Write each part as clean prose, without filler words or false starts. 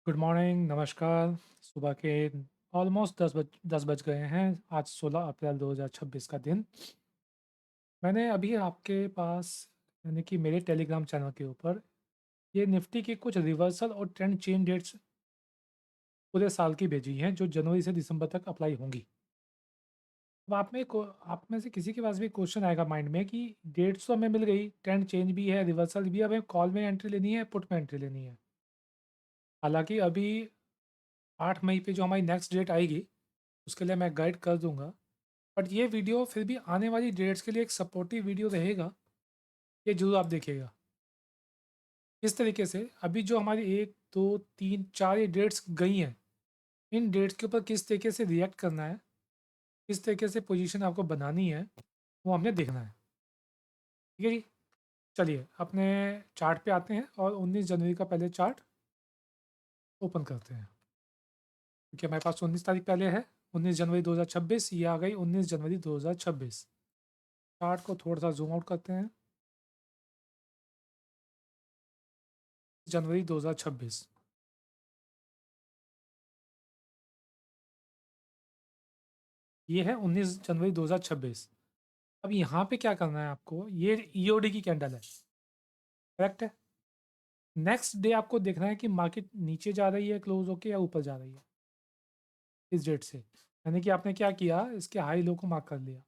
Good morning, नमस्कार। सुबह के ऑलमोस्ट 10 बज गए हैं। आज 16 अप्रैल 2026 का दिन। मैंने अभी आपके पास यानी कि मेरे टेलीग्राम चैनल के ऊपर ये निफ्टी की कुछ रिवर्सल और ट्रेंड चेन डेट्स पूरे साल की भेजी हैं जो जनवरी से दिसंबर तक अप्लाई होंगी। अब आप में से किसी के पास भी क्वेश्चन आएगा माइंड में कि डेट्स तो हमें मिल गई, ट्रेंड चेंज भी है, रिवर्सल भी है, हमें कॉल में एंट्री लेनी है, पुट में एंट्री लेनी है। हालांकि अभी 8 मई पे जो हमारी नेक्स्ट डेट आएगी उसके लिए मैं गाइड कर दूंगा। बट ये वीडियो फिर भी आने वाली डेट्स के लिए एक सपोर्टिव वीडियो रहेगा। ये जरूर आप देखिएगा। इस तरीके से अभी जो हमारी 1 2 3 4 ये डेट्स गई हैं, इन डेट्स के ऊपर किस तरीके से रिएक्ट करना है, किस तरीके से पोजीशन आपको बनानी है, वो हमने देखना है। ठीक है जी। चलिए अपने चार्ट पे आते हैं और 19 जनवरी का पहले चार्ट ओपन करते हैं, क्योंकि हमारे पास 19 तारीख पहले है। 19 जनवरी 2026, ये आ गई 19 जनवरी 2026। चार्ट को थोड़ा सा जूम आउट करते हैं। जनवरी 2026, ये है 19 जनवरी 2026। अब यहाँ पे क्या करना है आपको, ये ईओडी की कैंडल है, करेक्ट है। नेक्स्ट डे आपको देखना है कि मार्केट नीचे जा रही है क्लोज होके या ऊपर जा रही है इस डेट से। यानी कि आपने क्या किया, इसके हाई लो को मार्क कर लिया।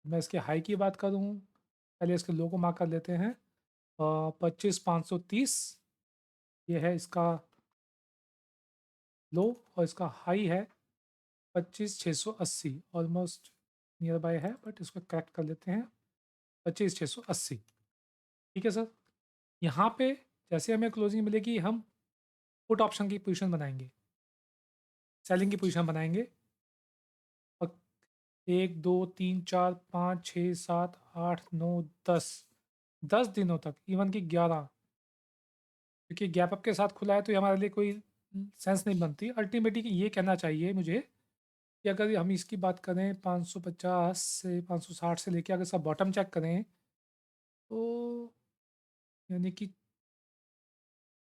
मैं इसके हाई की बात करूँ, पहले इसके लो को मार्क कर लेते हैं। 25,530 ये है इसका लो, और इसका हाई है 25,680। ऑलमोस्ट नियर बाय है, बट इसको करेक्ट कर लेते हैं, 25,680। ठीक है सर। यहाँ पे जैसे हमें क्लोजिंग मिलेगी, हम पुट ऑप्शन की पोजीशन बनाएंगे, सेलिंग की पोजीशन बनाएंगे। और 1 2 3 4 5 6 7 8 9 10, 10 दिनों तक, इवन कि 11, क्योंकि गैप अप के साथ खुला है तो ये हमारे लिए कोई सेंस नहीं बनती। अल्टीमेटली ये कहना चाहिए मुझे कि अगर हम इसकी बात करें 550 से 560 से लेके अगर सब बॉटम चेक करें, तो यानी कि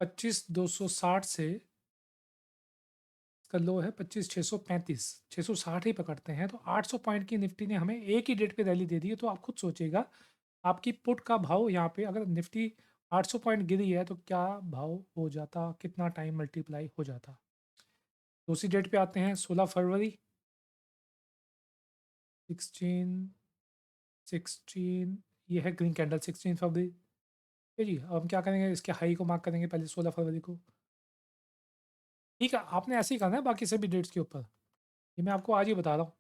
25,260 से इसका लो है 25,635, 660 ही पकड़ते हैं तो 800 पॉइंट की निफ्टी ने हमें एक ही डेट पे रैली दे दी है। तो आप खुद सोचिएगा, आपकी पुट का भाव यहाँ पे अगर निफ्टी 800 पॉइंट गिरी है तो क्या भाव हो जाता, कितना टाइम मल्टीप्लाई हो जाता। दूसरी डेट पे आते हैं, 16 फरवरी, 16 ये है ग्रीन कैंडल, 16 फरवरी। ठीक है जी। अब हम क्या करेंगे, इसके हाई को मार्क करेंगे पहले 16 फरवरी को। ठीक है, आपने ऐसे ही करना है बाकी सभी डेट्स के ऊपर, ये मैं आपको आज ही बता रहा हूँ।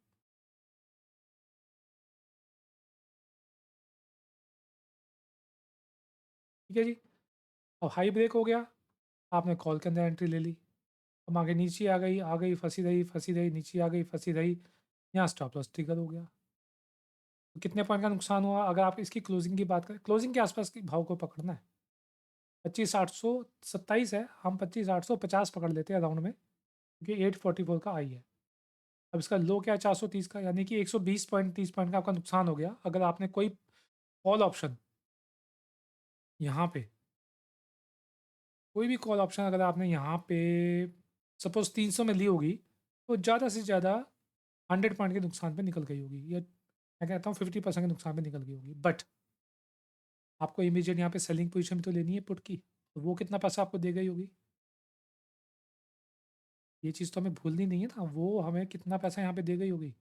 ठीक है जी। अब हाई ब्रेक हो गया, आपने कॉल के अंदर एंट्री ले ली। अब आगे नीचे आ गई, फंसी रही, नीचे आ गई, फंसी रही, यहाँ स्टॉप लॉस ट्रिगर हो गया। तो कितने पॉइंट का नुकसान हुआ, अगर आप इसकी क्लोजिंग की बात करें, क्लोजिंग के आसपास की भाव को पकड़ना है। 25,827 है, हम 25,850 पकड़ लेते हैं राउंड में, क्योंकि 844 का आई है। अब इसका लो क्या है, 430 का, यानी कि 120 पॉइंट, 30 पॉइंट का आपका नुकसान हो गया अगर आपने कोई कॉल ऑप्शन यहाँ पे, कोई भी कॉल ऑप्शन अगर आपने यहाँ पे सपोज 300 में ली होगी, तो ज़्यादा से ज़्यादा 100 पॉइंट के नुकसान पे निकल गई होगी, या मैं कहता हूँ 50% के नुकसान पे निकल गई होगी। बट आपको इमीडिएट यहाँ पे सेलिंग पोजीशन भी तो लेनी है पुट की, तो वो कितना पैसा आपको दे गई होगी, ये चीज़ तो हमें भूलनी नहीं है ना, वो हमें कितना पैसा यहाँ पे दे गई होगी।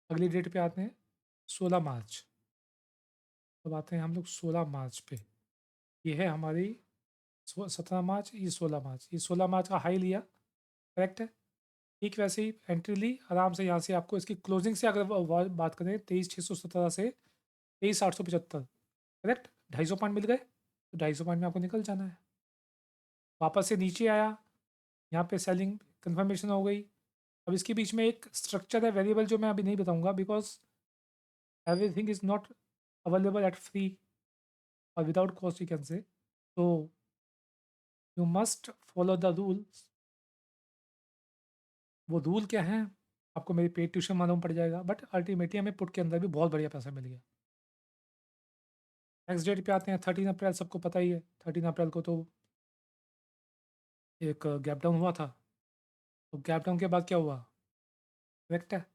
अगली डेट पे आते हैं, 16 मार्च। अब आते हैं हम लोग 16 मार्च पे, ये है हमारी 17 मार्च, ये 16 मार्च, ये 16 मार्च का हाई लिया, करेक्ट है। ठीक वैसे ही एंट्री ली आराम से, यहाँ से आपको इसकी क्लोजिंग से अगर बात करें, 23,617 से 23,875, करेक्ट, 250 पॉइंट मिल गए, तो 250 पॉइंट में आपको निकल जाना है। वापस से नीचे आया, यहाँ पे सेलिंग कंफर्मेशन हो गई। अब इसके बीच में एक स्ट्रक्चर है वेरिएबल जो मैं अभी नहीं बताऊंगा, because everything is not available at free और without cost you can say. तो you must follow the rules. वो रूल क्या है, आपको मेरी पेड ट्यूशन मालूम पड़ जाएगा, बट अल्टीमेटली हमें पुट के अंदर भी बहुत बढ़िया पैसा मिल गया। नेक्स्ट डेट पे आते हैं 13 अप्रैल, सबको पता ही है 13 अप्रैल को तो एक गैप डाउन हुआ था। तो गैप डाउन के बाद क्या हुआ? करेक्ट है,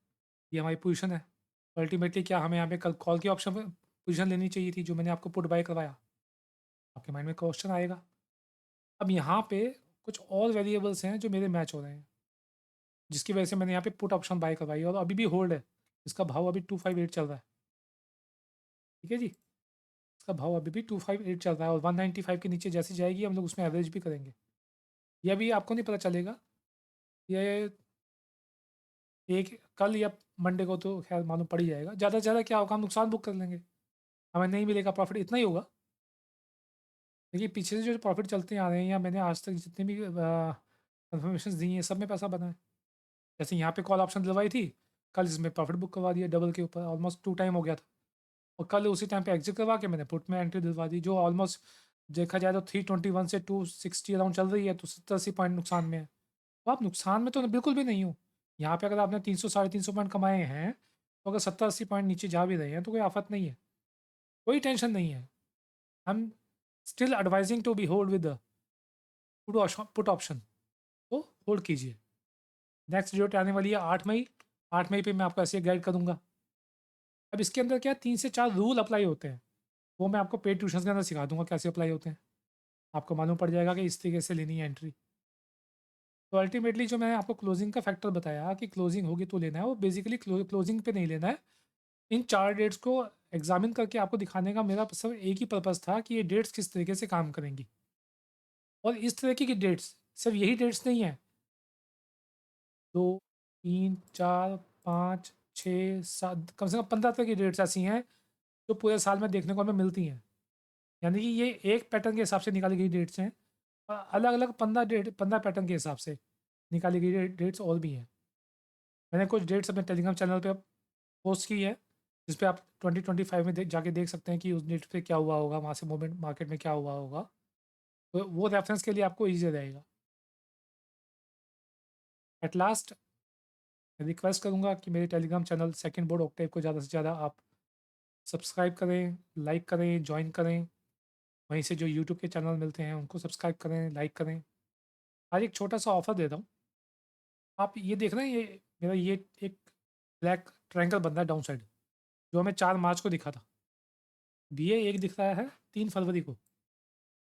ये हमारी पोजीशन है। अल्टीमेटली क्या हमें यहाँ पे कल कॉल की ऑप्शन पोजीशन लेनी चाहिए थी, जो मैंने आपको पुट बाय करवाया? आपके माइंड में क्वेश्चन आएगा। अब यहाँ पे कुछ और वेरिएबल्स हैं जो मेरे मैच हो रहे हैं, जिसकी वजह से मैंने यहाँ पे पुट ऑप्शन बाय करवाई और अभी भी होल्ड है। इसका भाव अभी 258 चल रहा है। ठीक है जी, इसका भाव अभी भी 258 चल रहा है और 195 के नीचे जैसी जाएगी हम लोग उसमें एवरेज भी करेंगे। ये अभी आपको नहीं पता चलेगा, ये एक कल या मंडे को तो खैर मालूम पड़ ही जाएगा। ज़्यादा से ज़्यादा क्या होगा, हम नुकसान बुक कर लेंगे, हमें नहीं मिलेगा प्रॉफिट, इतना ही होगा। देखिए पीछे से जो प्रॉफिट चलते आ रहे हैं या मैंने आज तक जितने भी कंफर्मेशन दी हैं सब में पैसा बना है। जैसे यहाँ पे कॉल ऑप्शन दिलवाई थी, कल इसमें प्रॉफिट बुक करवा दिया डबल के ऊपर, ऑलमोस्ट 2 टाइम हो गया था। और कल उसी टाइम पे एग्जिट करवा के मैंने पुट में एंट्री दिलवा दी, जो ऑलमोस्ट देखा जाए तो 321 से 260 अराउंड चल रही है, तो 70-80 पॉइंट नुकसान में है। तो आप नुकसान में तो बिल्कुल भी नहीं हो। यहाँ पे अगर आपने 300 350 पॉइंट कमाए हैं, तो अगर 70-80 पॉइंट नीचे जा भी रहे हैं तो कोई आफत नहीं है, कोई टेंशन नहीं है। हम still advising to be hold with put option, तो होल्ड कीजिए। नेक्स्ट डेट आने वाली है 8 मई। 8 मई पे मैं आपको ऐसे गाइड करूंगा। अब इसके अंदर क्या 3 से 4 रूल अप्लाई होते हैं, वो मैं आपको पेड ट्यूशन के अंदर सिखा दूंगा कैसे अप्लाई होते हैं। आपको मालूम पड़ जाएगा कि इस तरीके से लेनी है एंट्री। तो अल्टीमेटली जो मैंने आपको क्लोजिंग का फैक्टर बताया कि क्लोजिंग होगी तो लेना है, वो बेसिकली क्लोजिंग पे नहीं लेना है। इन 4 डेट्स को एग्जामिन करके आपको दिखाने का मेरा सब एक ही पर्पज़ था कि ये डेट्स किस तरीके से काम करेंगी। और इस तरीके की डेट्स सिर्फ यही डेट्स नहीं है, 2 3 4 5 6 7 कम से कम 15 तरह की डेट्स ऐसी हैं जो पूरे साल में देखने को हमें मिलती हैं। यानी कि ये एक पैटर्न के हिसाब से निकाली गई डेट्स हैं, अलग अलग 15 पैटर्न के हिसाब से निकाली गई डेट्स और भी हैं। मैंने कुछ डेट्स अपने टेलीग्राम चैनल पे पोस्ट की है, जिस पे आप 2025 में जाके देख सकते हैं कि उस डेट पे क्या हुआ होगा, वहाँ से मूवमेंट मार्केट में क्या हुआ होगा। तो वो रेफरेंस के लिए आपको ईजी रहेगा। एट लास्ट मैं रिक्वेस्ट करूँगा कि मेरे Telegram channel second board Octave को ज़्यादा से ज़्यादा आप सब्सक्राइब करें, लाइक करें, ज्वाइन करें। वहीं से जो यूट्यूब के चैनल मिलते हैं उनको सब्सक्राइब करें, लाइक करें। आज एक छोटा सा ऑफर दे रहा हूँ, आप ये देख रहे हैं, ये मेरा ये एक ब्लैक ट्रायंगल बन रहा है डाउन साइड, जो हमें 4 मार्च को दिखा था। बी ए एक दिख रहा है 3 फरवरी को।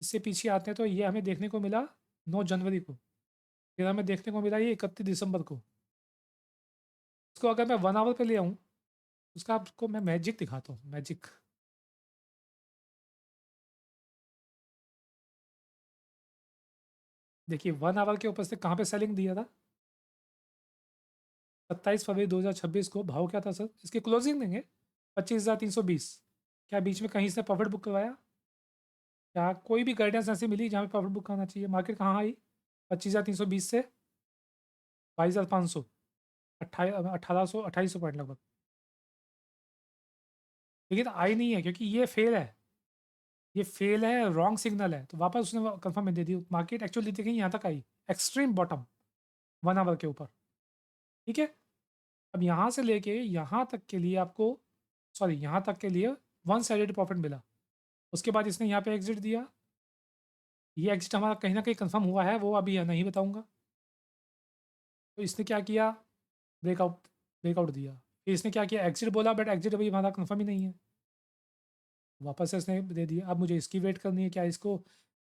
इससे पीछे आते हैं तो ये हमें देखने को मिला 9 जनवरी को। फिर हमें देखने को मिला ये 31 दिसंबर को। इसको अगर मैं 1 आवर पे ले आऊँ, उसका आपको मैं मैजिक दिखाता हूँ, मैजिक। देखिए 1 आवर के ऊपर से कहाँ पे सेलिंग दिया था? 27 फरवरी 2026 को। भाव क्या था सर? इसकी क्लोजिंग देंगे 25,320। क्या बीच में कहीं से प्रॉफिट बुक करवाया? क्या कोई भी गाइडेंस ऐसी मिली जहाँ पे प्रॉफिट बुक करना चाहिए? मार्केट कहाँ आई 25,320 से 22,500, 1800 2800 पॉइंट लगभग। लेकिन आई नहीं है क्योंकि ये फेल है, ये फेल है, रॉन्ग सिग्नल है। तो वापस उसने कंफर्म में दे दी। मार्केट एक्चुअली देखें यहाँ तक आई, एक्सट्रीम बॉटम 1 आवर के ऊपर। ठीक है, अब यहाँ से लेके यहाँ तक के लिए आपको, सॉरी यहाँ तक के लिए वन साइडेड प्रॉफिट मिला। उसके बाद इसने यहाँ पे एग्जिट दिया। ये एग्जिट हमारा कहीं ना कहीं कंफर्म हुआ है, वो अभी नहीं बताऊंगा। तो इसने क्या किया, ब्रेकआउट ब्रेकआउट दिया। फिर इसने क्या किया, एग्जिट बोला, बट एग्जिट अभी हमारा कंफर्म ही नहीं है। वापस से इसने दे दिया। अब मुझे इसकी वेट करनी है, क्या इसको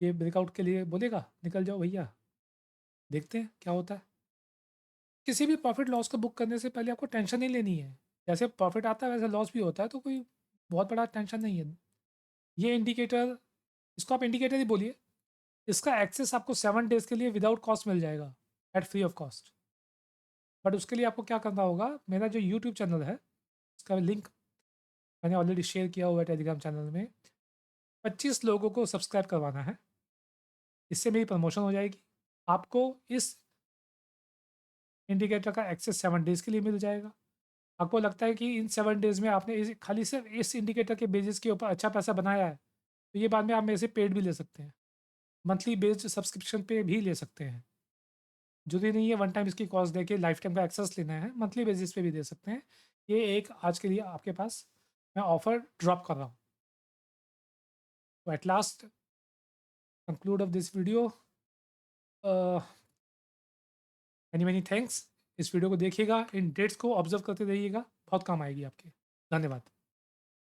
ये ब्रेकआउट के लिए बोलेगा निकल जाओ भैया। देखते हैं क्या होता है। किसी भी प्रॉफिट लॉस को बुक करने से पहले आपको टेंशन नहीं लेनी है। जैसे प्रॉफिट आता है वैसे लॉस भी होता है, तो कोई बहुत बड़ा टेंशन नहीं है। ये इंडिकेटर, इसको आप इंडिकेटर ही बोलिए। इसका एक्सेस आपको 7 डेज के लिए विदाउट कॉस्ट मिल जाएगा, at free of cost. But उसके लिए आपको क्या करना होगा, मेरा जो यूट्यूब चैनल है उसका लिंक मैंने ऑलरेडी शेयर किया हुआ है टेलीग्राम चैनल में। 25 लोगों को सब्सक्राइब करवाना है, इससे मेरी प्रमोशन हो जाएगी। आपको इस इंडिकेटर का एक्सेस 7 डेज के लिए मिल जाएगा। आपको लगता है कि इन 7 डेज में आपने खाली सिर्फ इस इंडिकेटर के बेसिस के ऊपर अच्छा पैसा बनाया है, तो ये बाद में आप मेरे से पेड भी ले सकते हैं, मंथली बेस्ड सब्सक्रिप्शन पे भी ले सकते हैं। जरूरी नहीं है वन टाइम इसकी कॉस्ट दे के लाइफ टाइम का एक्सेस लेना है, मंथली बेसिस पे भी दे सकते हैं। ये एक आज के लिए आपके पास मैं ऑफ़र ड्रॉप कर रहा हूँ। तो at last conclude of this video, many many thanks. इस वीडियो को देखिएगा, इन डेट्स को ऑब्जर्व करते रहिएगा, बहुत काम आएगी आपके। धन्यवाद।